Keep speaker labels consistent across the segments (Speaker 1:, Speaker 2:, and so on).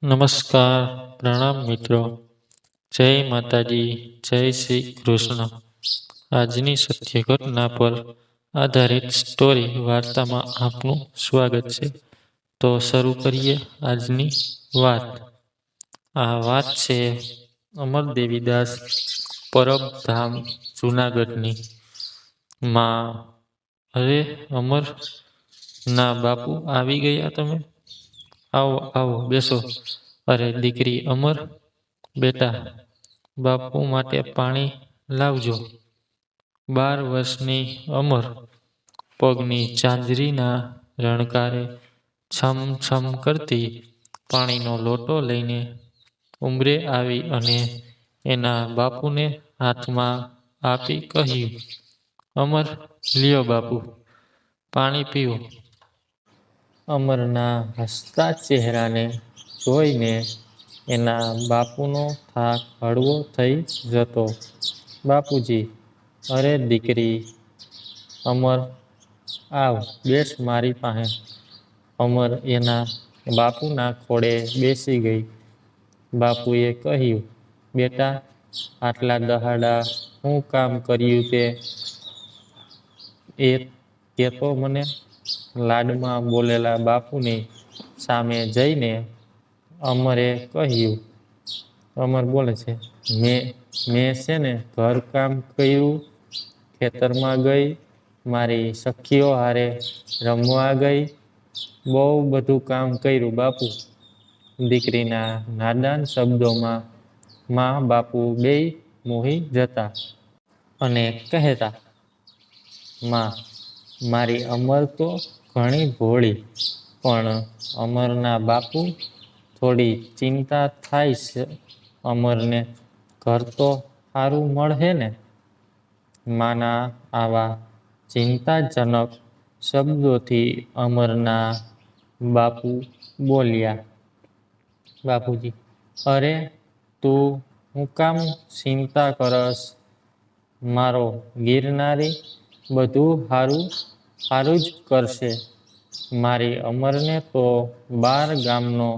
Speaker 1: નમસ્કાર, પ્રણામ મિત્રો. જય માતાજી, જય શ્રી કૃષ્ણ. આજની સત્ય ઘટના પર આધારિત સ્ટોરી વાર્તામાં આપનું સ્વાગત છે. તો શરૂ કરીએ આજની વાત. આ વાત છે અમર દેવીદાસ પરબધામ જૂનાગઢની. માં, અરે અમર, ના બાપુ આવી ગયા તમે? આવો આવો બેસો. અરે દીકરી અમર, બેટા, બાપુ માટે પાણી લાવજો. 12 વર્ષની અમર પગની ઝાંઝરીના રણકારે છમ છમ કરતી પાણીનો લોટો લઈને ઉંબરે આવી અને એના બાપુને હાથમાં આપી કહ્યું, અમર, લ્યો બાપુ, પાણી પીઓ. અમરના હસતા ચહેરાને જોઈને એના બાપુનો થાક હળવો થઈ જતો. બાપુજી, અરે દીકરી અમર, આવ બેસ મારી પાસે. અમર એના બાપુના ખોળે બેસી ગઈ. બાપુએ કહ્યું, બેટા, આટલા દહાડા શું કામ કર્યું એ તો મને? લાડમાં બોલેલા બાપુની સામે જઈને અમરે કહ્યું. અમર બોલે છે, મેં છે ને ઘરકામ કર્યું, ખેતરમાં ગઈ, મારી સખીઓ હારે રમવા ગઈ, બહુ બધું કામ કર્યું બાપુ. દીકરીના નાદાન શબ્દોમાં મા બાપુ બેય મોહી જતા અને કહેતા, માં, મારી અમર તો ઘણી ભોળી, પણ અમરના બાપુ થોડી ચિંતા થાય છે. અમરને ઘર તો સારું મળે ને? માના આવા ચિંતાજનક શબ્દોથી અમરના બાપુ બોલ્યા. બાપુજી, અરે તું હું કામ ચિંતા કરસ? મારો ગિરનારી બધું હારું હારું જ કરશે. મારી અમરને તો 12 ગામનો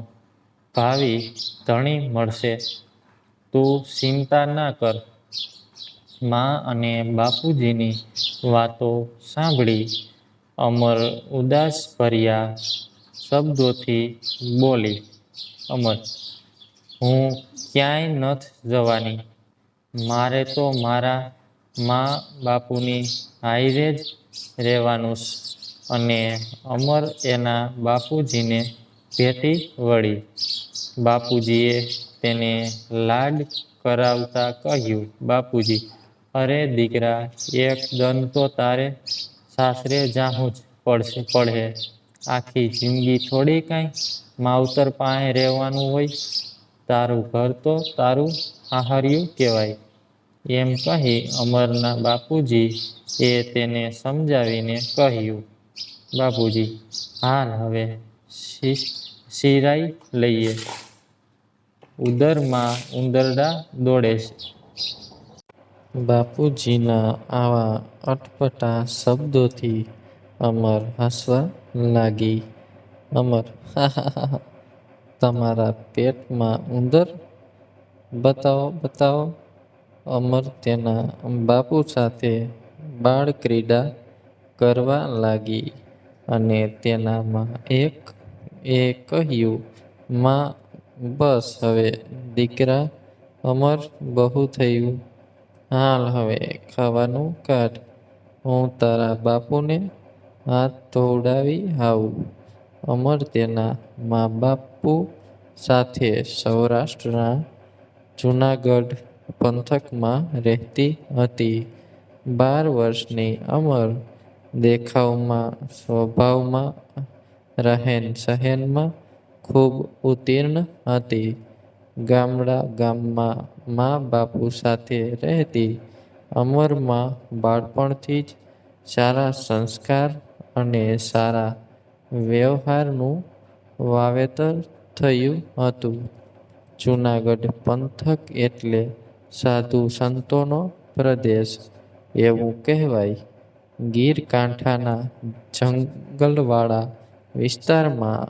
Speaker 1: ભાવી ધણી મળશે. તું ચિંતા ના કર. મા અને બાપુજીની વાતો સાંભળી અમર ઉદાસભર્યા શબ્દોથી બોલી, અમર, હું ક્યાંય નથ જવાની. મારે તો મારા મા બાપુની હાયરે જ રહેવાનું છે. અને અમર એના બાપુજીને ભેટી વળી. બાપુજીએ તેને લાડ કરાવતા કહ્યું, બાપુજી, અરે દીકરા, એક દન તો તારે સાસરે જાવું જ પડે. આખી જિંદગી થોડી કાંઈ માવતર પાસે રહેવાનું હોય. તારું ઘર તો તારું હાહરિયું કહેવાય. એમ કહી અમરના બાપુજી એ તેને સમજાવીને કહ્યું, બાપુજી, હાલ હવે શિરાઈ લઈએ. ઉદરમાં ઉંદરડા દોડે છે. બાપુજીના આવા અટપટા શબ્દોથી અમર હસવા લાગી. અમર, હા હા હા, તમારા પેટમાં ઉંદર? બતાવો બતાવો. અમર તેના બાપુ સાથે બાળક્રીડા કરવા લાગી અને તેના મા એ કહ્યું, માં, બસ હવે દીકરા અમર, બહુ થયું. હાલ હવે ખાવાનું કાઢ. હું તારા બાપુને હાથ ધોવડાવી આવું. અમર તેના મા બાપુ સાથે સૌરાષ્ટ્રના જૂનાગઢ પંથકમાં રહેતી હતી. 12 વર્ષની અમર દેખાવમાં, સ્વભાવમાં, રહેન સહેનમાં ખૂબ ઉત્તીર્ણ હતી. ગામમાં મા બાપુ સાથે રહેતી અમરમાં બાળપણથી જ સારા સંસ્કાર અને સારા વ્યવહારનું વાવેતર થયું હતું. જૂનાગઢ પંથક એટલે સાધુ સંતોનો પ્રદેશ એવું કહેવાય. ગીર કાંઠાના જંગલવાળા વિસ્તારમાં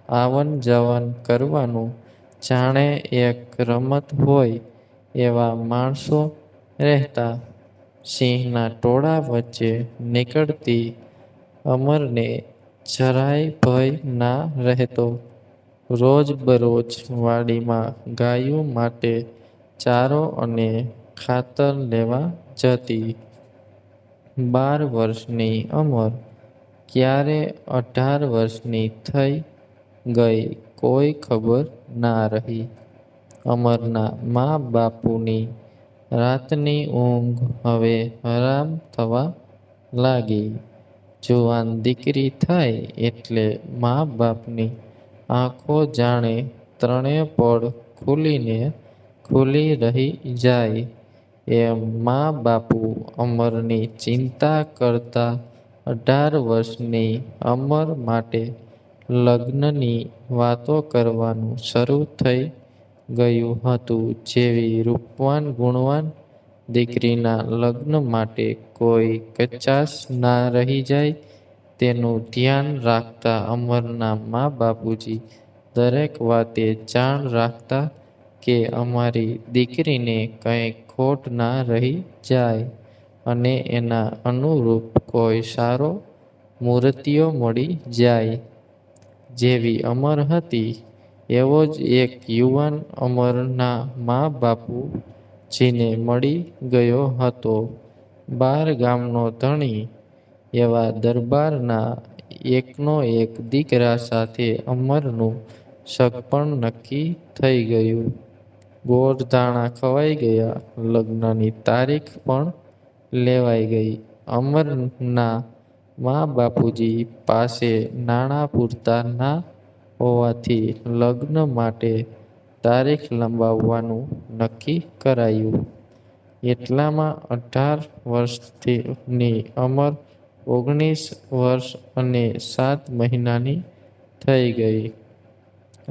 Speaker 1: આવન જાવન કરવાનું જાણે એક રમત હોય એવા માણસો રહેતા. સિંહના ટોળા વચ્ચે નીકળતી અમરને જરાય ભય ના રહેતો. રોજબરોજ વાડીમાં ગાયો માટે ચારો અને ખાતર લેવા જતી. 12 વર્ષની અમર ક્યારે 18 વર્ષની થઈ ગઈ કોઈ ખબર ના રહી. અમરના મા બાપુની રાતની ઊંઘ હવે હરામ થવા લાગી. જુવાન દીકરી થાય એટલે મા બાપની આંખો જાણે ત્રણે પળ ખુલીને ખુલી રહી જાય એમ મા બાપુ અમરની ચિંતા કરતા. 18 વર્ષની અમર માટે લગ્નની વાતો કરવાનું શરૂ થઈ ગયું હતું. જેવી રૂપવાન ગુણવાન દીકરીના લગ્ન માટે કોઈ કચાશ ના રહી જાય તેનું ધ્યાન રાખતા અમરના મા બાપુજી દરેક વાતે જાણ રાખતા કે અમારી દીકરીને કંઈ ખોટ ના રહી જાય અને એના અનુરૂપ કોઈ સારો મૂર્તિયો મળી જાય. જેવી અમર હતી એવો જ એક યુવાન અમરના મા બાપુજીને મળી ગયો હતો. 12 ગામનો ધણી એવા દરબારના એકનો એક દીકરા સાથે અમરનું સગપણ નક્કી થઈ ગયું. ગોળ ધાણા ખવાઈ ગયા. લગ્નની તારીખ પણ લેવાઈ ગઈ. અમરના મા બાપુજી પાસે નાણાં પૂરતા ના હોવાથી લગ્ન માટે તારીખ લંબાવવાનું નક્કી કરાયું. એટલામાં 18 વર્ષની અમર 19 વર્ષ અને 7 મહિનાની થઈ ગઈ.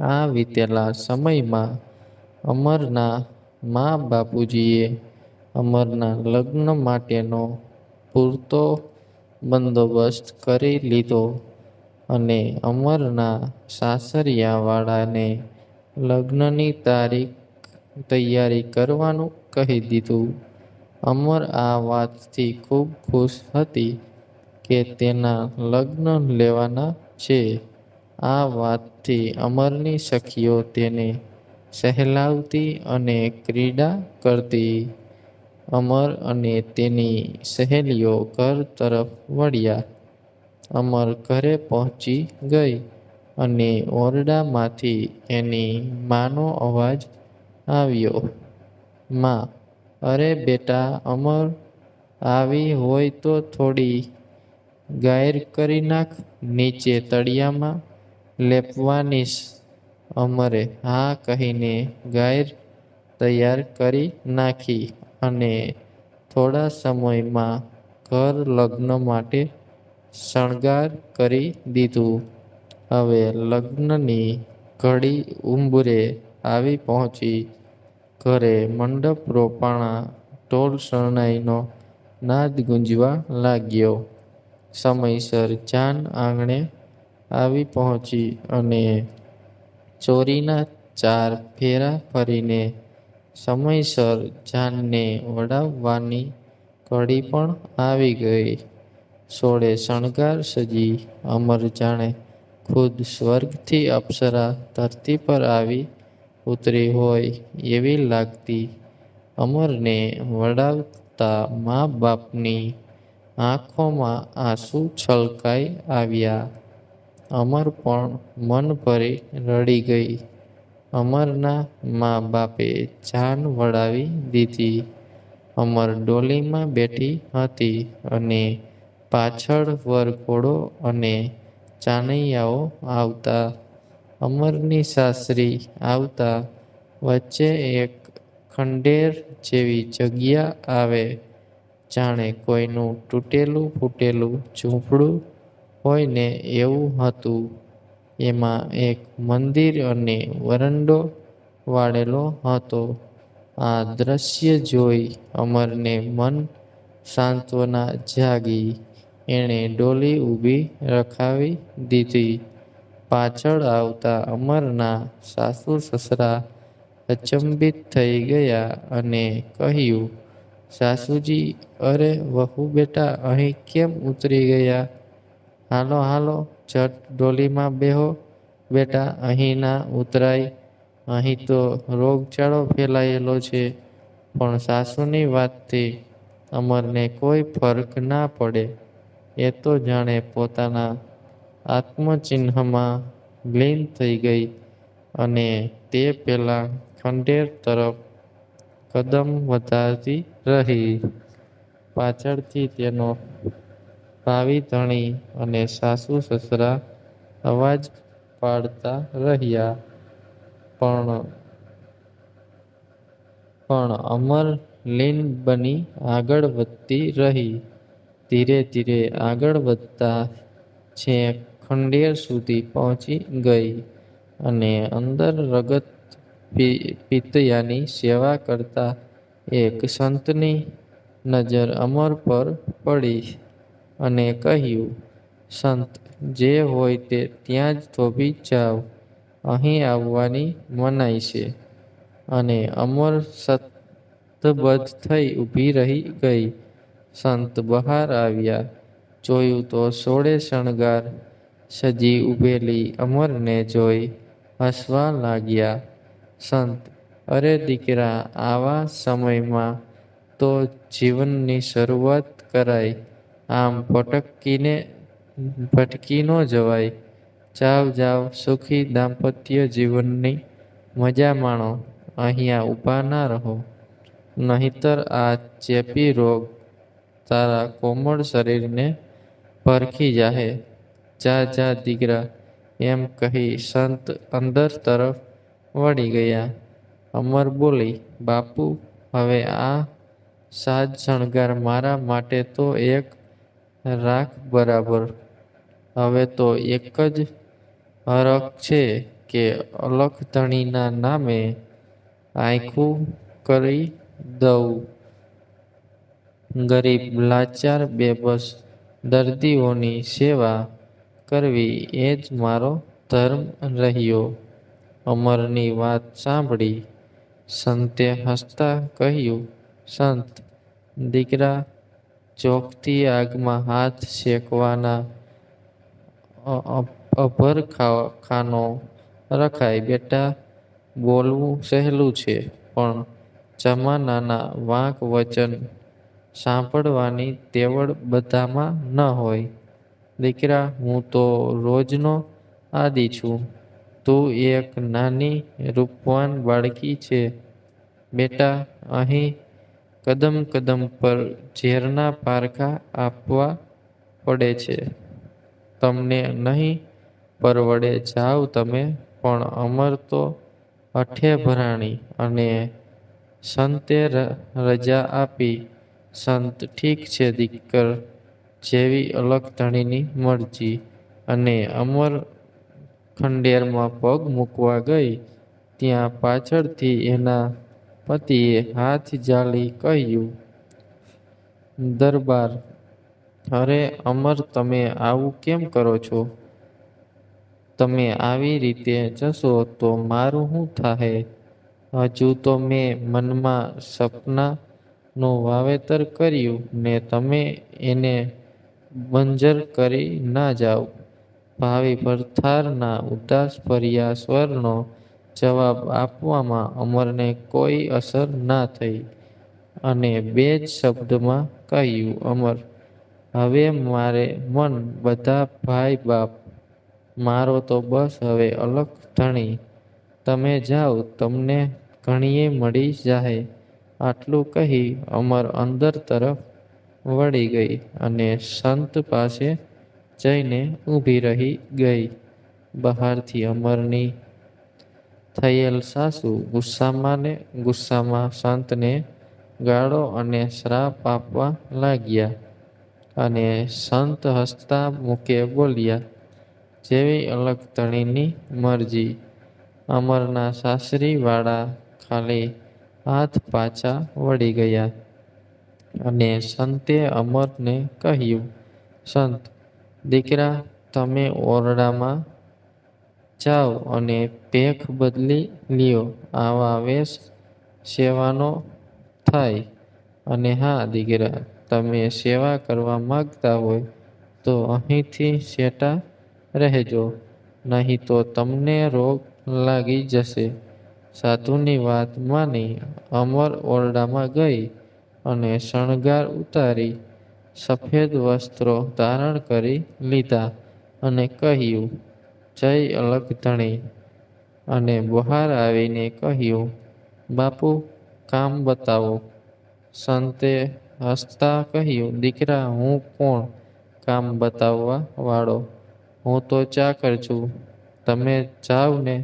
Speaker 1: આ વીતેલા સમયમાં અમરના મા બાપુજીએ અમરના લગ્ન માટેનો પૂરતો બંદોબસ્ત કરી લીધો અને અમરના સાસરિયાવાળાને લગ્નની તૈયારી કરવાનું કહી દીધું. અમર આ વાતથી ખૂબ ખુશ હતી કે તેના લગ્ન લેવાના છે. આ વાતથી અમરની સખીઓ તેને સહેલાવતી અને ક્રીડા કરતી. અમર અને તેની સહેલીઓ ઘર તરફ વળ્યા. અમર ઘરે પહોંચી ગઈ અને ઓરડામાંથી એની માનો અવાજ આવ્યો, "મા! અરે બેટા અમર, આવી હોય તો થોડી ગાયર કરી નાખ, નીચે તળિયામાં લેપવાનીશ." અમરે હા કહીને ગાયર તૈયાર કરી નાખી અને થોડા સમયમાં ઘર લગ્ન માટે શણગાર કરી દીધું. હવે લગ્નની ઘડી ઉંબરે આવી પહોંચી. ઘરે મંડપ રોપાણા. ઢોલ શરણાઈનો નાદ ગુંજવા લાગ્યો. સમયસર જાન આંગણે આવી પહોંચી અને ચોરીના 4 ફેરા ફરીને સમયસર જાનને વળાવવાની ઘડી પણ આવી ગઈ. સોળે શણગાર સજી અમર જાણે ખુદ સ્વર્ગથી અપ્સરા ધરતી પર આવી ઉતરી હોય એવી લાગતી. અમરને વળાવતા મા બાપની આંખોમાં આંસુ છલકાઈ આવ્યા. અમર પણ મન ભરી રડી ગઈ. અમરના મા બાપે જાન વળાવી દીધી. અમર ડોલીમાં બેઠી હતી અને પાછળ વરઘોડો અને ચાનૈયાઓ આવતા. અમરની સાસરી આવતા વચ્ચે એક ખંડેર જેવી જગ્યા આવે. જાણે કોઈનું તૂટેલું ફૂટેલું ઝૂંપડું હોય ને એવું હતું. એમાં એક મંદિર અને વરંડો વાળેલો હતો. આ દ્રશ્ય જોઈ અમરને મન સાંત્વના જાગી. એણે ડોલી ઊભી રખાવી દીધી. પાછળ આવતા અમરના સાસુ સસરા અચંબિત થઈ ગયા અને કહ્યું, સાસુજી, અરે વહુ બેટા અહીં કેમ ઉતરી ગયા? હાલો હાલો, ઝટ ડોલીમાં બેહો. બેટા અહીં ના ઉતરાય, અહીં તો રોગચાળો ફેલાયેલો છે. પણ સાસુની વાતથી અમરને કોઈ ફર્ક ના પડે. એ તો જાણે પોતાના આત્મચિહ્નમાં લીન થઈ ગઈ અને તે પેલા ખંડેર તરફ કદમ વધારતી રહી. પાછળથી તેનો ભાવી ધણી અને સાસુ સસરા અવાજ પાડતા રહ્યા, પણ અમર લીન બની આગળ વધતી રહી. ધીરે ધીરે આગળ વધતા છેક ખંડેર સુધી પહોંચી ગઈ અને અંદર રગત પિત્યાની સેવા કરતા એક સંતની નજર અમર પર પડી અને કહ્યું, સંત, જે હોય તે ત્યાં જ થોભી જાવ, અહીં આવવાની મનાઈ છે. અને અમર સ્તબ્ધ થઈ ઊભી રહી ગઈ. સંત બહાર આવ્યા. જોયું તો સોળે શણગાર સજી ઊભેલી અમરને જોઈ હસવા લાગ્યા. સંત, અરે દીકરા, આવા સમયમાં તો જીવનની શરૂઆત કરાય, આમ ભટકી નો જવાય. જાવ જાવ, સુખી દાંપત્ય જીવનની મજા માણો, અહીંયા ઊભા ના રહો. નહીતર આ ચેપી રોગ તારા કોમળ શરીરને ભરખી જાહે. જા જા દીકરા, એમ કહી સંત અંદર તરફ વળી ગયા. અમર બોલી, બાપુ, હવે આ સાજ શણગાર મારા માટે તો એક રાખ બરાબર. હવે તો એક જ હરખ છે કે અલખ ધણીના નામે આયખું કરી દઉં. ગરીબ, લાચાર, બેબસ દર્દીઓની સેવા કરવી એ જ મારો ધર્મ રહ્યો. અમરની વાત સાંભળી સંતે હસતા કહ્યું, સંત, દીકરા, ચોકથી આગમાં હાથ શેકવાના અભરખાનો રખાય. બેટા, બોલવું સહેલું છે, પણ જમાનાના વાંક વચન સાંભળવાની તેવડ બધામાં ન હોય. દીકરા, હું તો રોજનો આદી છું. તું એક નાની રૂપવાન બાળકી છે. બેટા, અહીં કદમ કદમ પર ઝેરના પારખા આપવા પડે છે. તમને નહીં પરવડે જાવ તમે, પણ અમર તો અઠે ભરાણી. અને સંતે રજા આપી. સંત, ઠીક છે દીકર, જેવી અલખ ધણીની મરજી. અને અમર ખંડેરમાં પગ મૂકવા ગઈ ત્યાં પાછળથી એના પતિએ હાથ ઝાલી કહ્યું, દરબાર, અરે અમર, તમે આવું કેમ કરો છો? તમે આવી રીતે જશો તો મારું હું થાહે? હજુ તો મેં મનમાં સપનાનું વાવેતર કર્યું ને તમે એને બંજર કરી ના જાવ. ભાવિ ભરથારના ઉદાસ ભર્યા સ્વરનો જવાબ આપવામાં અમરને કોઈ અસર ના થઈ અને બે જ શબ્દમાં કહ્યું, અમર, હવે મારે મન બધા ભાઈ બાપ. મારો તો બસ હવે અલખ ધણી. તમે જાઓ, તમને ઘણીએ મળી જાહે. આટલું કહી અમર અંદર તરફ વળી ગઈ અને સંત પાસે જઈને ઊભી રહી ગઈ. બહારથી અમરની થયેલ સાસુ ગુસ્સામાં ને ગુસ્સામાં સંતને ગાળો અને શ્રાપ આપવા લાગ્યા. અને સંત હસતા મુખે બોલ્યા, જેવી અલખ ધણીની મરજી. અમરના સાસરી વાળા ખાલી હાથ પાછા વળી ગયા. અને સંતે અમરને કહ્યું, સંત, દીકરા, તમે ઓરડામાં જાઓ અને પેખ બદલી લ્યો. આવા વેશ સેવાનો થાય. અને હા દીકરા, તમે સેવા કરવા માંગતા હોય તો અહીંથી સેટા રહેજો, નહીં તો તમને રોગ લાગી જશે. સાધુની વાત માની અમર ઓરડામાં ગઈ અને શણગાર ઉતારી સફેદ વસ્ત્રો ધારણ કરી લીધા અને કહ્યું, જય અલગ ધણી. અને બહાર આવીને કહ્યું, બાપુ, કામ બતાવો. સંતે હસતા કહ્યું, દીકરા, હું કોણ કામ બતાવવા વાળો? હું તો ચાકર છું. તમે જાવ ને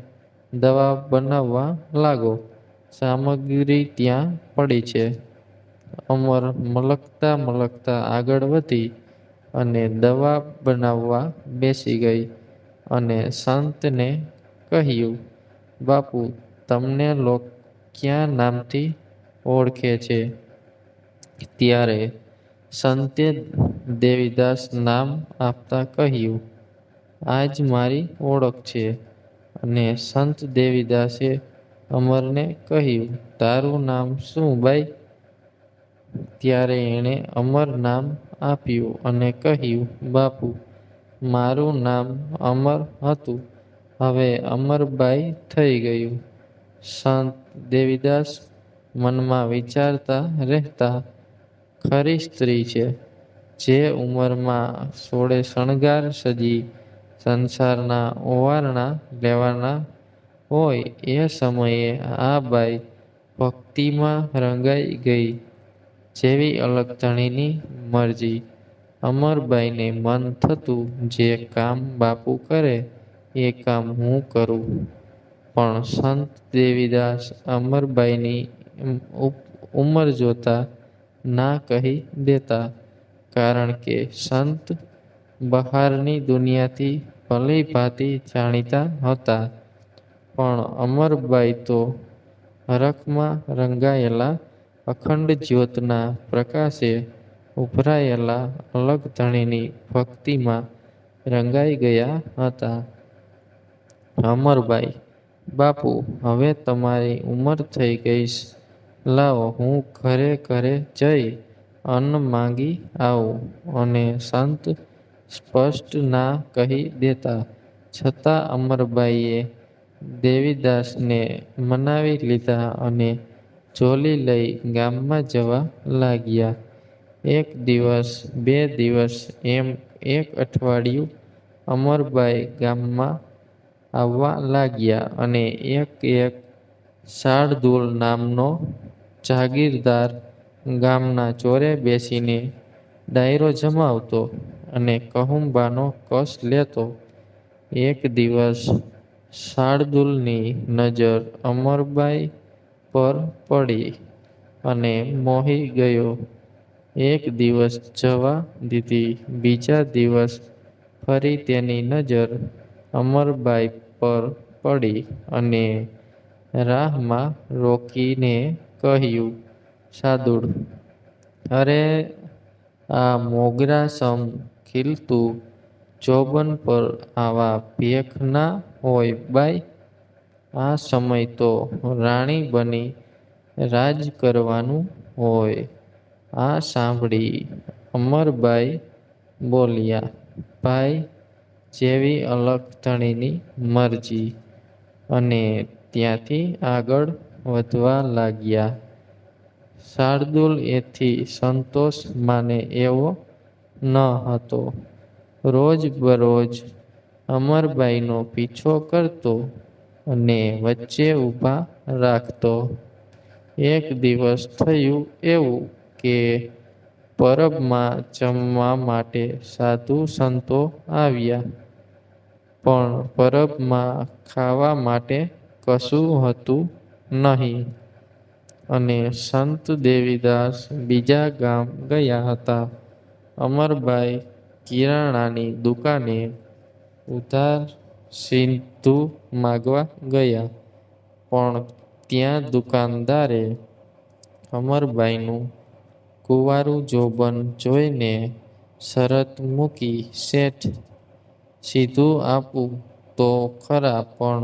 Speaker 1: દવા બનાવવા લાગો. સામગ્રી ત્યાં પડી છે. અમર મલકતા મલકતા આગળ વધી અને દવા બનાવવા બેસી ગઈ અને સંતને કહ્યું, બાપુ, તમને લોક ક્યાં નામથી ઓળખે છે? ત્યારે સંતે દેવીદાસ નામ આપતા કહ્યું, આ જ મારી ઓળખ છે. અને સંત દેવીદાસે અમરને કહ્યું, તારું નામ શું બાઈ? ત્યારે એણે અમર નામ આપ્યું અને કહ્યું, બાપુ, મારું નામ અમર હતું, હવે અમરબાઈ થઈ ગયું. સંત દેવીદાસ મનમાં વિચારતા રહેતા, ખરી સ્ત્રી છે. જે ઉંમરમાં સોળે શણગાર સજી સંસારના ઓવારણા લેવાના હોય એ સમયે આ બાઈ ભક્તિમાં રંગાઈ ગઈ. જેવી અલગ ધણીની મરજી. અમરબાઈને મન થતું, જે કામ બાપુ કરે એ કામ હું કરું. પણ સંત દેવીદાસ અમરબાઈની ઉંમર જોતા ના કહી દેતા, કારણ કે સંત બહારની દુનિયાથી ભલી ભાંતિ જાણીતા હતા. પણ અમરબાઈ તો હરખમાં રંગાયેલા અખંડ જ્યોતના પ્રકાશે ઉભરાયેલા અલગ ધણીની ભક્તિમાં રંગાઈ ગયા હતા. અમરબાઈ, બાપુ, હવે તમારી ઉંમર થઈ ગઈ. લાવો, હું ઘરે ઘરે જઈ અન્ન માંગી આવું. અને સંત સ્પષ્ટ ના કહી દેતા, છતાં અમરબાઈએ દેવીદાસને મનાવી લીધા અને ઝોલી લઈ ગામમાં જવા લાગ્યા. એક દિવસ, બે દિવસ, એમ એક અઠવાડિયું અમરબાઈ ગામમાં આવવા લાગ્યા અને એક શાર્દુલ નામનો જાગીરદાર ગામના ચોરે બેસીને ડાયરો જમાવતો અને કહુંબાનો કસ લેતો. એક દિવસ શાર્દુલની નજર અમરબાઈ પર પડી અને મોહી ગયો. એક દિવસ જવા દીધી. બીજા દિવસ ફરી તેની નજર અમરબાઈ પર પડી અને રાહમાં રોકીને કહ્યું, શાર્દુલ, અરે, આ મોગરા સમ ખીલતું ચોબન પર આવા ભેખ ના હોય બાઈ. આ સમય તો રાણી બની રાજ કરવાનું હોય. આ સાંભળી અમરબાઈ બોલ્યા, ભાઈ, જેવી અલગ ધણીની મરજી. અને ત્યાંથી આગળ વધવા લાગ્યા. શાર્દુલ એથી સંતોષ માને એવો ન હતો. રોજ બરોજ અમરબાઈનો પીછો કરતો અને વચ્ચે ઊભા રાખતો. એક દિવસ થયું એવું કે પરબમાં જમવા માટે સાધુ સંતો આવ્યા. પણ પરબમાં ખાવા માટે કશું હતું નહીં. અને સંત દેવીદાસ બીજા ગામ ગયા હતા. અમરબાઈ કિરાણાની દુકાને ઉધાર સિંધુ માગવા ગયા. પણ ત્યાં દુકાનદારે અમરબાઈનું કુંવારું જોબન જોઈને શરત મૂકી, શેઠ, સીધું આપું તો ખરા, પણ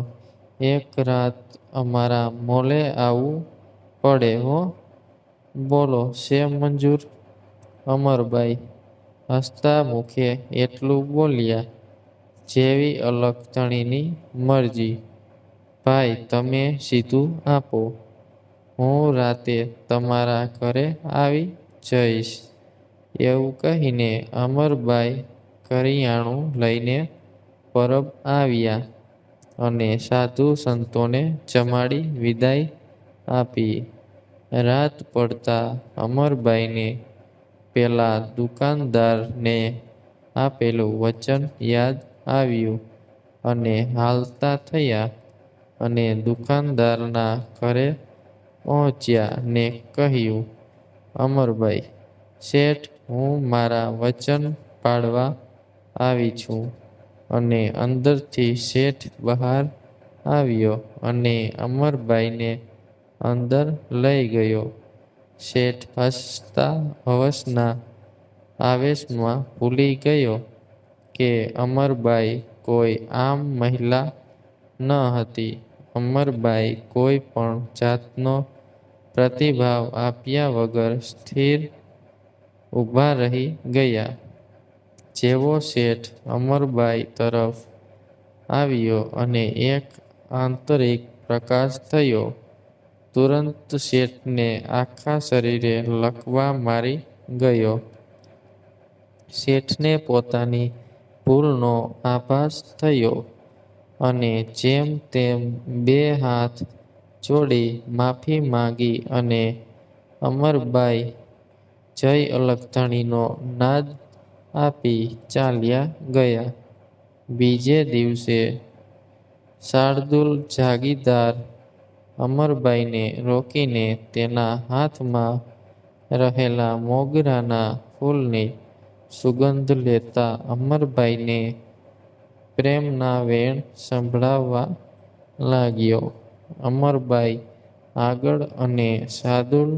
Speaker 1: એક રાત અમારા મોલે આવવું પડે હો. બોલો, છે મંજૂર? અમરબાઈ હસતા મુખે એટલું બોલ્યા, જેવી અલખતણીની મરજી. ભાઈ, તમે સીધું આપો. હું રાતે તમારા ઘરે આવી જઈશ. એવું કહીને અમરબાઈ કરિયાણું લઈને પરબ આવ્યા અને સાધુ સંતોને જમાડી વિદાય આપી. રાત પડતા અમરબાઈને પેલા દુકાનદારને આપેલું વચન યાદ આવ્યું અને હાલતા થયા અને દુકાનદારના ઘરે પહોંચ્યા ને કહ્યું, અમરબાઈ, શેઠ, હું મારા વચન પાળવા આવી છું. અને અંદરથી શેઠ બહાર આવ્યો અને અમરબાઈને અંદર લઈ ગયો. શેઠ હસતા હવસના આવેશમાં ભૂલી ગયો કે અમરબાઈ કોઈ આમ મહિલા ન હતી. અમરબાઈ કોઈ પણ જાતનો પ્રતિભાવ આપ્યા વગર સ્થિર ઊભા રહી ગયા. જેવો શેઠ અમરબાઈ તરફ આવ્યો અને એક આંતરિક પ્રકાશ થયો, તુરંત શેઠને આખા શરીરે લકવા મારી ગયો. શેઠને પોતાની ભૂલનો આભાસ થયો અને જેમ તેમ બે હાથ જોડી માફી માંગી અને અમરબાઈ જય અલખતણીનો નાદ આપી ચાલ્યા ગયા. બીજે દિવસે શાર્દુલ જાગીરદાર અમરબાઈને રોકીને તેના હાથમાં રહેલા મોગરાના ફૂલની સુગંધ લેતા અમરબાઈને પ્રેમના વેણ સંભળાવવા લાગ્યો. અમરબાઈ આગળ અને શાર્દુલ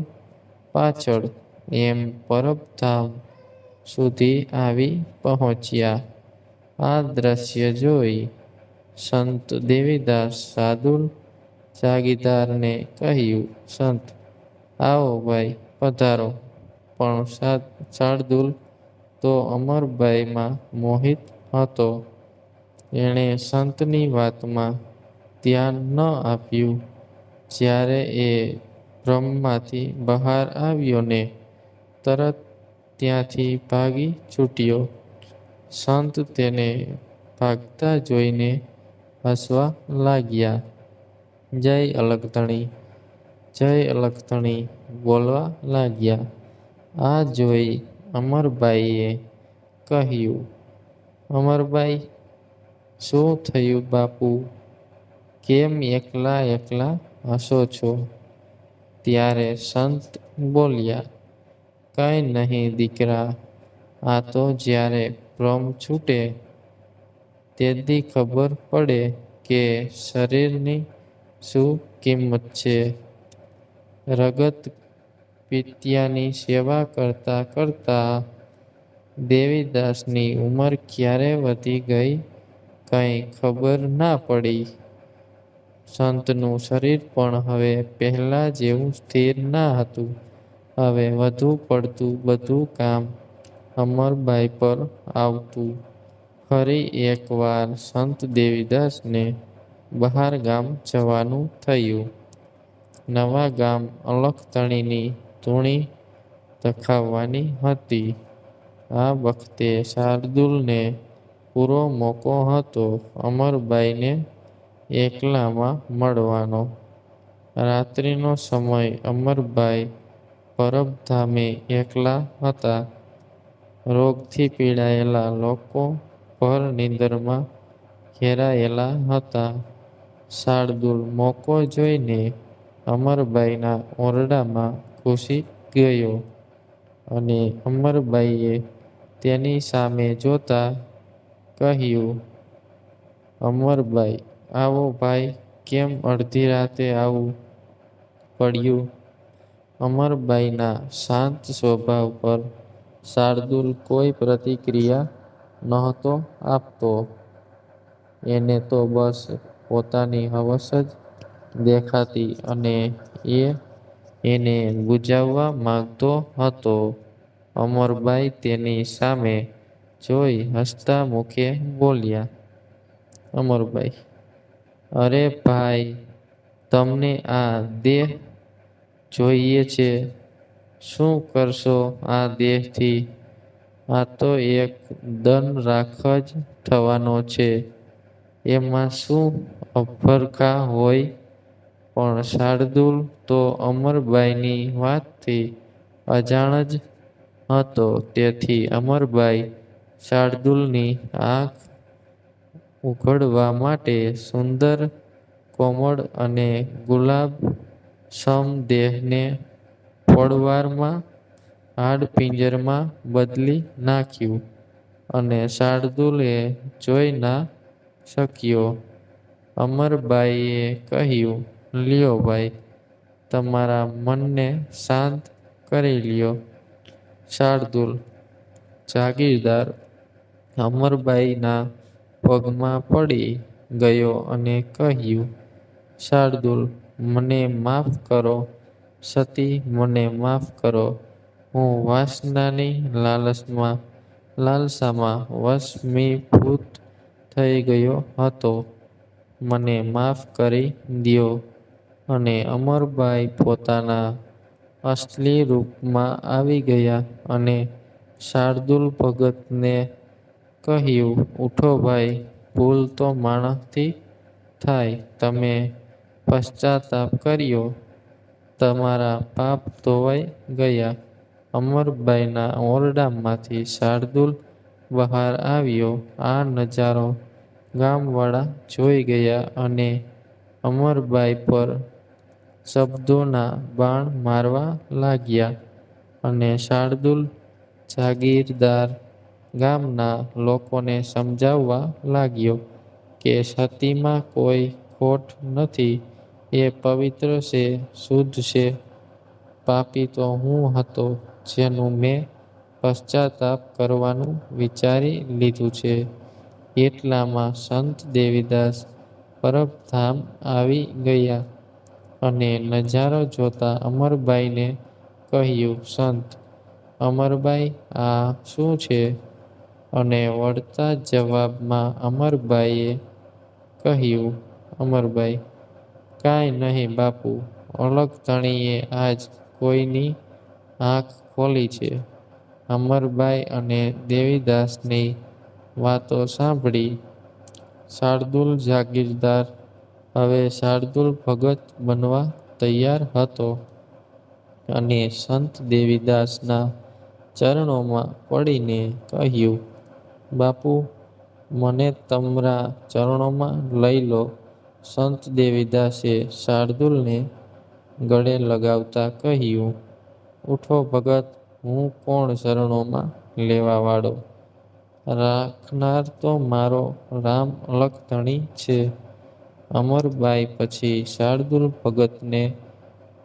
Speaker 1: પાછળ એમ પરબધામ સુધી આવી પહોંચ્યા. આ દ્રશ્ય જોઈ સંત દેવીદાસ શાર્દુલ જાગીરદારને કહ્યું, સંત, આવો ભાઈ, પધારો. પણ શાર્દુલ તો અમરબાઈમાં મોહિત હતો. એણે સંતની વાતમાં ધ્યાન ન આપ્યું. જ્યારે એ ભ્રમમાંથી બહાર આવ્યો ને તરત ત્યાંથી ભાગી છૂટ્યો. સંત તેને ભાગતા જોઈને હસવા લાગ્યા. જય અલખતણી, જય અલખતણી બોલવા લાગ્યા. આ જોઈ અમરબાઈએ કહ્યું, અમરબાઈ, શું થયું બાપુ? કેમ એકલા એકલા હસો છો? ત્યારે સંત બોલ્યા, કંઈ નહીં દીકરા, આ તો જ્યારે ભ્રમ છૂટે તેથી ખબર પડે કે શરીરની શું કિંમત છે. રગત પિત્યાની સેવા કરતા કરતા દેવીદાસની ઉંમર ક્યારે વધી ગઈ કંઈ ખબર ના પડી. સંતનું શરીર પણ હવે પહેલા જેવું સ્થિર ના હતું. હવે વધુ પડતું બધું કામ અમરબાઈ પર આવતું. ફરી એકવાર સંત દેવીદાસને બહાર ગામ જવાનું થયું. નવા ગામ અલખતણીની ધૂણી ધખાવવાની હતી. આ વખતે શાર્દુલને પૂરો મોકો હતો અમરબાઈને એકલામાં મળવાનો. રાત્રિનો સમય. અમરબાઈ પરબધામે એકલા હતા. રોગથી પીડાયેલા લોકો ભર નિંદરમાં ઘેરાયેલા હતા. શાર્દુલ મોકો જોઈને અમરબાઈના ઓરડામાં ઘૂસી ગયો અને અમરબાઈએ તેની સામે જોતા કહ્યું, અમરબાઈ, આવો ભાઈ, કેમ અડધી રાતે આવવું પડ્યું? અમરબાઈના શાંત સ્વભાવ પર શાર્દુલ કોઈ પ્રતિક્રિયા નહોતો આપતો. એને તો બસ પોતાની હવસ જ દેખાતી અને એ એને બુજાવવા માંગતો હતો. અમરબાઈ તેની સામે જોઈ હસતા મુખે બોલ્યા. અમરબાઈ: અરે ભાઈ, તમને આ દેહ જોઈએ છે? શું કરશો આ દેહથી? આ તો એક દનરાખ જ થવાનો છે. એમાં શું અભરખા હોય? પણ શાર્દુલ તો અમરબાઈની વાતથી અજાણ જ હતો. તેથી અમરબાઈ શાર્દુલની આંખ ઉઘડવા માટે સુંદર, કોમળ અને ગુલાબ સમ દેહને થોડવારમાં હાડપિંજરમાં બદલી નાખ્યું અને શાર્દુલે જોઈ ના શક્યો. અમરબાઈએ કહ્યું, લ્યો ભાઈ, તમારા મનને શાંત કરી લ્યો. શાર્દુલ જાગીરદાર અમરબાઈના પગમાં પડી ગયો અને કહ્યું, શાર્દુલ, મને માફ કરો. સતી, મને માફ કરો. હું વાસનાની લાલસામાં વશમીભૂત થઈ ગયો હતો. મને માફ કરી દ્યો. અને અમરબાઈ પોતાના અસલી રૂપમાં આવી ગયા અને શાર્દુલ ભગતને કહ્યું, ઉઠો ભાઈ, ભૂલ તો માણસથી થાય. તમે પશ્ચાતાપ કર્યો, તમારા પાપ ધોવાઈ ગયા. અમરબાઈના ઓરડામાંથી શાર્દુલ બહાર આવ્યો. આ નજારો ગામવાળા જોઈ ગયા અને અમરબાઈ પર શબ્દોના બાણ મારવા લાગ્યા. અને શાર્દુલ જાગીરદાર ગામના લોકોને સમજાવવા લાગ્યો કે સતીમાં કોઈ ખોટ નથી. એ પવિત્ર છે, શુદ્ધ છે. પાપી તો હું હતો, જેનું મેં પશ્ચાતાપ કરવાનું વિચારી લીધું છે. એટલામાં સંત દેવીદાસ પરબધામ આવી ગયા અને નજારો જોતા અમરબાઈને કહ્યું, સંત અમરબાઈ, આ શું છે? અને વળતા જવાબમાં અમરબાઈએ કહ્યું, અમરબાઈ: કાંઈ નહીં બાપુ, અલખધણીએ આજ કોઈની આંખ ખોલી છે. અમરબાઈ અને દેવીદાસની વાતો સાંભળી શાર્દુલ જાગીરદાર હવે શાર્દુલ ભગત બનવા તૈયાર હતો અને સંત દેવીદાસના ચરણોમાં પડીને કહ્યું, બાપુ, મને તમરા ચરણોમાં લઈ લો. સંત દેવીદાસે શાર્દુલને ગળે લગાવતા કહ્યું, ઉઠો ભગત, હું કોણ શરણોમાં લેવાવાળો? રાખનાર તો મારો રામ અલખધણી છે. અમરબાઈ પછી શાર્દુલ ભગતને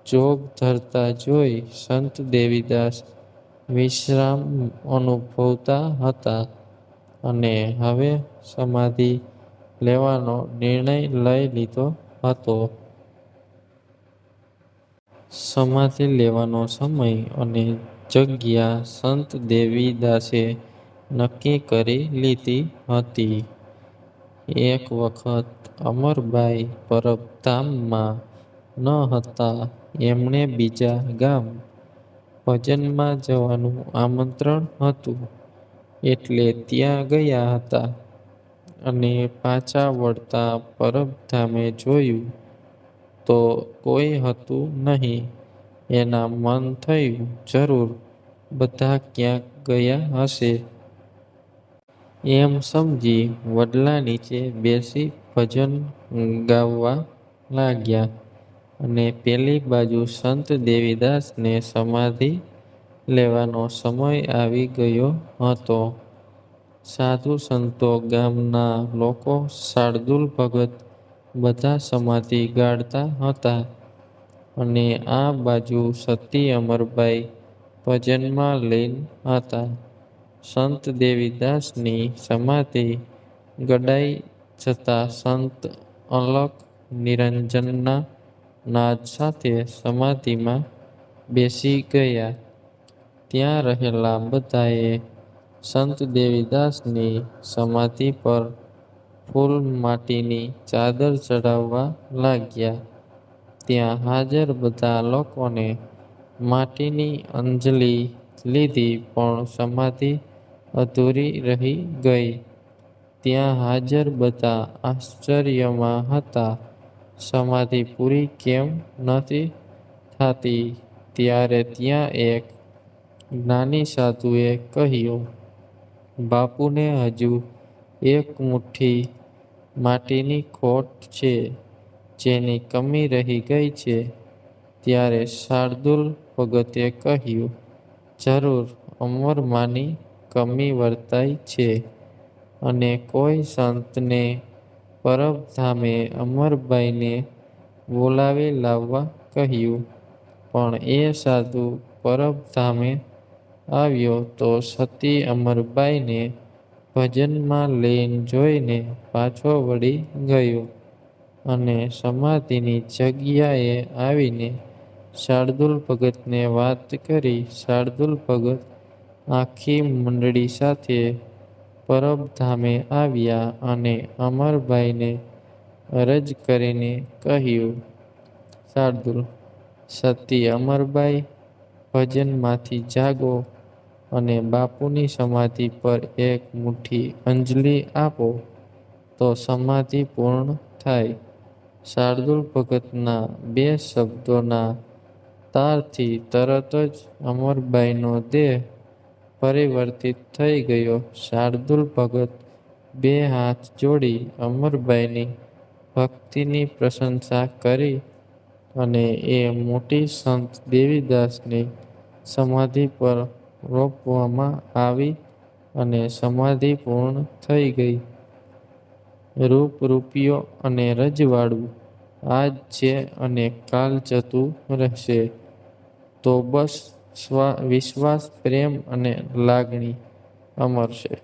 Speaker 1: જોગ ધરતા જોઈ સંત દેવીદાસ વિશ્રામ અનુભવતા હતા અને હવે સમાધિ લેવાનો નિર્ણય લઈ લીધો હતો. સમાધિ લેવાનો સમય અને જગ્યા સંત દેવીદાસે નક્કી કરી લીધી હતી. એક વખત અમરબાઈ પરબધામમાં ન હતા. એમણે બીજા ગામ ભજનમાં જવાનું આમંત્રણ હતું એટલે ત્યાં ગયા હતા અને પાછા વળતા પરબધામે જોયું તો કોઈ હતું નહીં. એના મન થયું, જરૂર બધા ક્યાંક ગયા હશે. એમ સમજી વડલા નીચે બેસી ભજન ગાવા લાગ્યા અને પેલી બાજુ સંત દેવીદાસને સમાધિ લેવાનો સમય આવી ગયો હતો. સાધુ સંતો, ગામના લોકો, શાર્દુલ ભગત બધા સમાધિ ગાળતા હતા અને આ બાજુ સતી અમરબાઈ ભજનમાં લીન હતા. સંત દેવીદાસની સમાધિ ગડાઈ જતા સંત અલખ નિરંજનના નાદ સાથે સમાધિમાં બેસી ગયા. ત્યાં રહેલા બધાએ સંત દેવીદાસની સમાધિ પર ફૂલ માટીની ચાદર ચડાવવા લાગ્યા. ત્યાં હાજર બધા લોકોને માટીની અંજલિ લીધી પણ સમાધિ અધૂરી રહી ગઈ. ત્યાં હાજર બધા આશ્ચર્યમાં હતા. સમાધિ પૂરી કેમ નથી થતી? ત્યારે ત્યાં એક જ્ઞાની સાધુએ કહ્યું, બાપુને હજુ એક મુઠ્ઠી માટીની ખોટ છે, જેની કમી રહી ગઈ છે. ત્યારે શાર્દુલ ભગતે કહ્યું, જરૂર અમરમાની કમી વર્તાય છે, અને કોઈ સંતને પરબધામે અમરબાઈને બોલાવી લાવવા કહ્યું. પણ એ સાધુ પરબધામે આવ્યો તો સતી અમરબાઈને ભજનમાં લીન જોઈને પાછો વળી ગયો, અને સમાધિની જગ્યાએ આવીને શાર્દુલ ભગતને વાત કરી. શાર્દુલ ભગત આખી મંડળી સાથે પરબધામે આવ્યા અને અમરબાઈને અરજ કરીને કહ્યું, શાર્દુલ, સતી અમરબાઈ, ભજનમાંથી જાગો અને બાપુની સમાધિ પર એક મુઠ્ઠી અંજલિ આપો તો સમાધિ પૂર્ણ થાય. શાર્દુલ ભગતના બે શબ્દોના તારથી તરત જ અમરબાઈનો દેહ પરિવર્તિત થઈ ગયો. શાર્દુલ ભગત બે હાથ જોડી અમરબાઈની ભક્તિની પ્રશંસા કરી અને એ મોટી સંત દેવીદાસની સમાધિ પર રોપવામાં આવી અને સમાધિ પૂર્ણ થઈ ગઈ. રૂપ, રૂપિયો અને રજવાડું આજ છે અને કાલ જતું રહેશે, તો બસ વિશ્વાસ, પ્રેમ અને લાગણી અમર છે.